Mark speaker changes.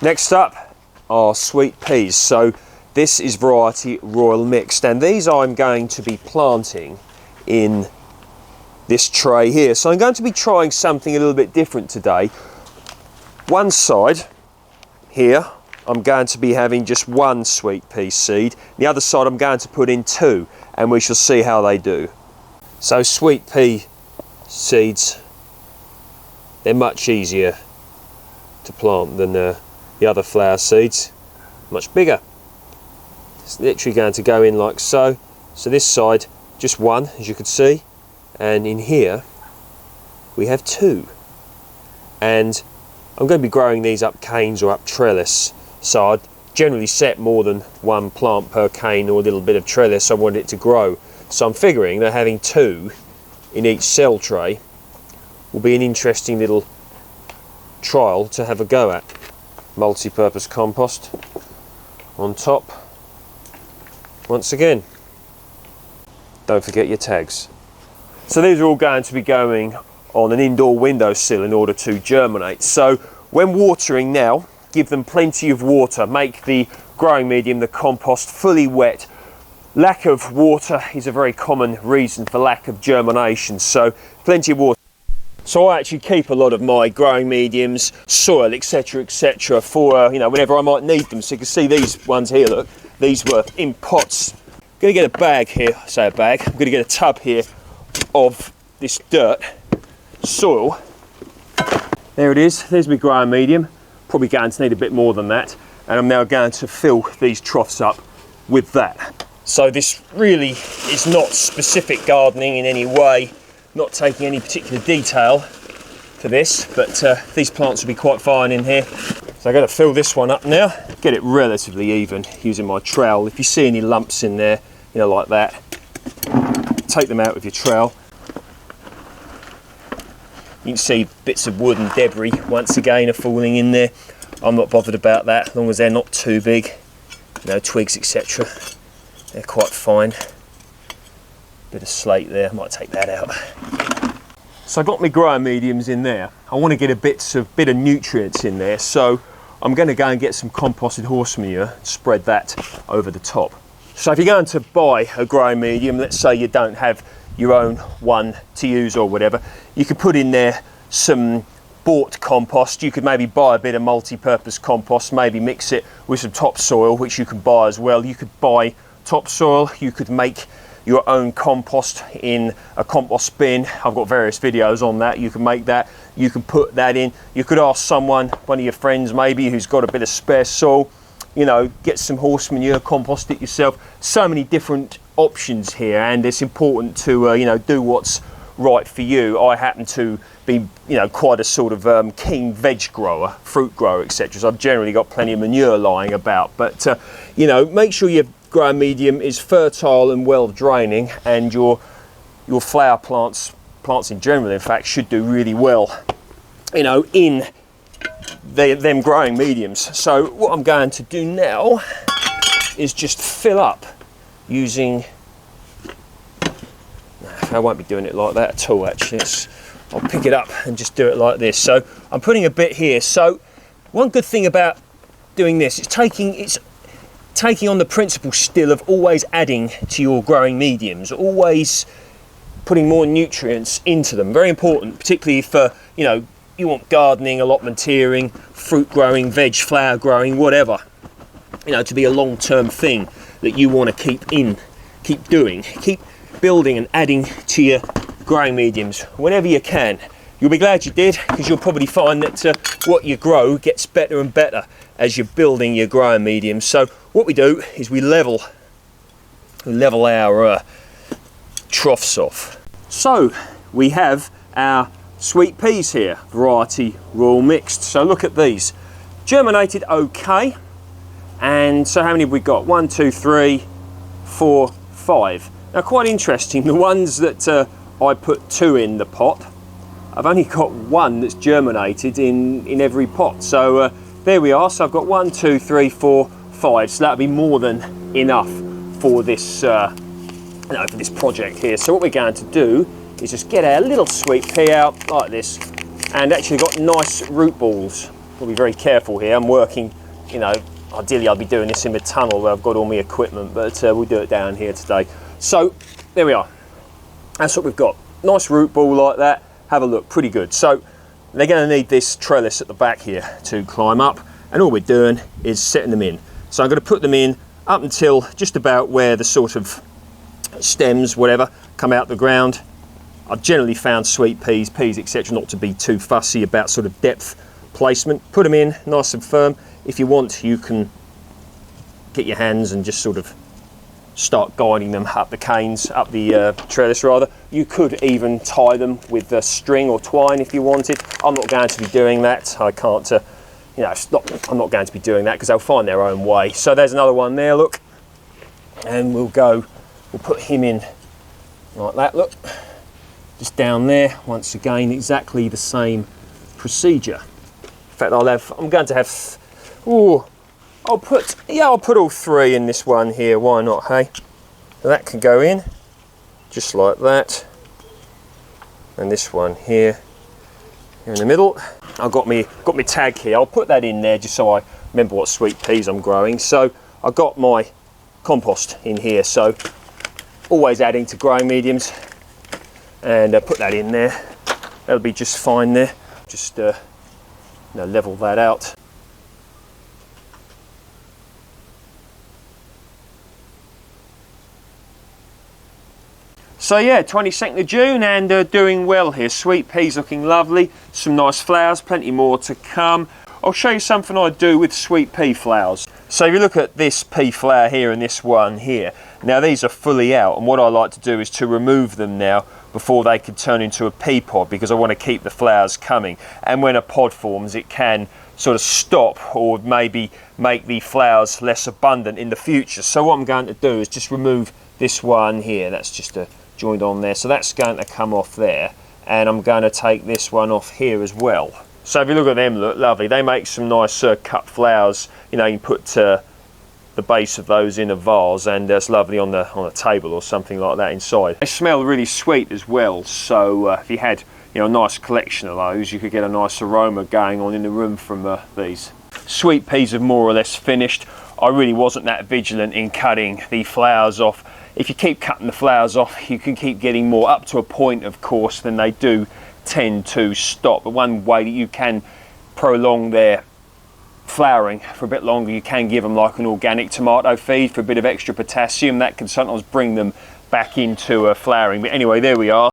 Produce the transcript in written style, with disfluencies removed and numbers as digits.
Speaker 1: Next up are sweet peas. So this is variety Royal Mixed, and these I'm going to be planting in this tray here. So I'm going to be trying something a little bit different today. One side here I'm going to be having just one sweet pea seed. The other side I'm going to put in two, and we shall see how they do. So sweet pea seeds, they're much easier to plant than the other flower seeds, much bigger. It's literally going to go in like so. So this side, just one, as you can see, and in here we have two. And I'm going to be growing these up canes or up trellis. So I'd generally set more than one plant per cane or a little bit of trellis. I want it to grow. So I'm figuring that having two in each cell tray will be an interesting little trial to have a go at. Multi-purpose compost on top. Once again, don't forget your tags. So these are all going to be going on an indoor windowsill in order to germinate. So when watering now, give them plenty of water. Make the growing medium, the compost, fully wet. Lack of water is a very common reason for lack of germination, so plenty of water. So I actually keep a lot of my growing mediums, soil, etc, for whenever I might need them. So you can see these ones here, look, these were in pots. I'm going to get a bag here, say a bag, I'm going to get a tub here of this dirt, soil. There it is, there's my growing medium. Probably going to need a bit more than that, and I'm now going to fill these troughs up with that. So this really is not specific gardening in any way, not taking any particular detail for this, but these plants will be quite fine in here. So I'm going to fill this one up now, get it relatively even using my trowel. If you see any lumps in there, like that, take them out with your trowel. You can see bits of wood and debris once again are falling in there. I'm not bothered about that as long as they're not too big, twigs, etc. They're quite fine. Bit of slate there, I might take that out. So I've got my growing mediums in there. I want to get a bit of nutrients in there, so I'm going to go and get some composted horse manure and spread that over the top. So if you're going to buy a growing medium, let's say you don't have your own one to use or whatever, you could put in there some bought compost. You could maybe buy a bit of multi-purpose compost, maybe mix it with some topsoil, which you can buy as well. You could buy topsoil, you could make your own compost in a compost bin. I've got various videos on that. You can make that, you can put that in. You could ask someone, one of your friends maybe, who's got a bit of spare soil, get some horse manure, compost it yourself. So many different options here, and it's important to do what's right for you. I happen to be quite a sort of keen veg grower, fruit grower, etc. So I've generally got plenty of manure lying about, but make sure your growing medium is fertile and well draining, and your flower plants in general in fact should do really well in them growing mediums. So what I'm going to do now is just fill up using, I won't be doing it like that at all actually. I'll pick it up and just do it like this. So I'm putting a bit here. So one good thing about doing this is taking on the principle still of always adding to your growing mediums, always putting more nutrients into them. Very important, particularly for you want gardening, allotmenteering, fruit growing, veg, flower growing, whatever, to be a long-term thing that you want to keep doing, keep building and adding to your growing mediums whenever you can. You'll be glad you did, because you'll probably find that what you grow gets better and better as you're building your growing mediums. So what we do is we level our troughs off. So we have our sweet peas here, variety Royal Mixed. So look at these, germinated okay. And so how many have we got? 1, 2, 3, 4, 5. Now quite interesting, the ones that I put 2 in the pot, I've only got 1 that's germinated in every pot. So there we are. So I've got 1, 2, 3, 4, 5. So that'll be more than enough for this for this project here. So what we're going to do is just get our little sweet pea out like this, and actually got nice root balls to be very careful here. I'm working, you know, ideally I'd be doing this in the tunnel where I've got all my equipment, but we'll do it down here today. So there we are. That's what we've got. Nice root ball like that. Have a look, pretty good. So they're going to need this trellis at the back here to climb up, and all we're doing is setting them in. So I'm going to put them in up until just about where the sort of stems, whatever, come out the ground. I've generally found sweet peas, etc., not to be too fussy about sort of depth placement. Put them in nice and firm. If you want, you can get your hands and just sort of start guiding them up the canes, up the trellis rather. You could even tie them with string or twine if you wanted. I'm not going to be doing that. I can't, you know, I'm not going to be doing that because they'll find their own way. So there's another one there, look. And we'll put him in like that, look. Just down there, once again, exactly the same procedure. In fact, I'm going to have, I'll put all three in this one here, why not, hey? So that can go in, just like that. And this one here in the middle. I've got me tag here, I'll put that in there just so I remember what sweet peas I'm growing. So I've got my compost in here, so always adding to growing mediums. And put that in there, that'll be just fine there. Just you know, level that out. So yeah, 22nd of June and doing well here. Sweet peas looking lovely, some nice flowers, plenty more to come. I'll show you something I do with sweet pea flowers. So if you look at this pea flower here and this one here, now these are fully out, and what I like to do is to remove them now before they can turn into a pea pod, because I want to keep the flowers coming. And when a pod forms, it can sort of stop or maybe make the flowers less abundant in the future. So what I'm going to do is just remove this one here. That's just joined on there. So that's going to come off there. And I'm going to take this one off here as well. So if you look at them, look lovely. They make some nice cut flowers. You know, you can put the base of those in a vase, and it's lovely on a table or something like that inside. They smell really sweet as well, so if you had, you know, a nice collection of those, you could get a nice aroma going on in the room from these. Sweet peas have more or less finished. I really wasn't that vigilant in cutting the flowers off. If you keep cutting the flowers off, you can keep getting more, up to a point of course, then they do tend to stop. But one way that you can prolong their flowering for a bit longer, you can give them like an organic tomato feed for a bit of extra potassium. That can sometimes bring them back into flowering. But anyway, there we are.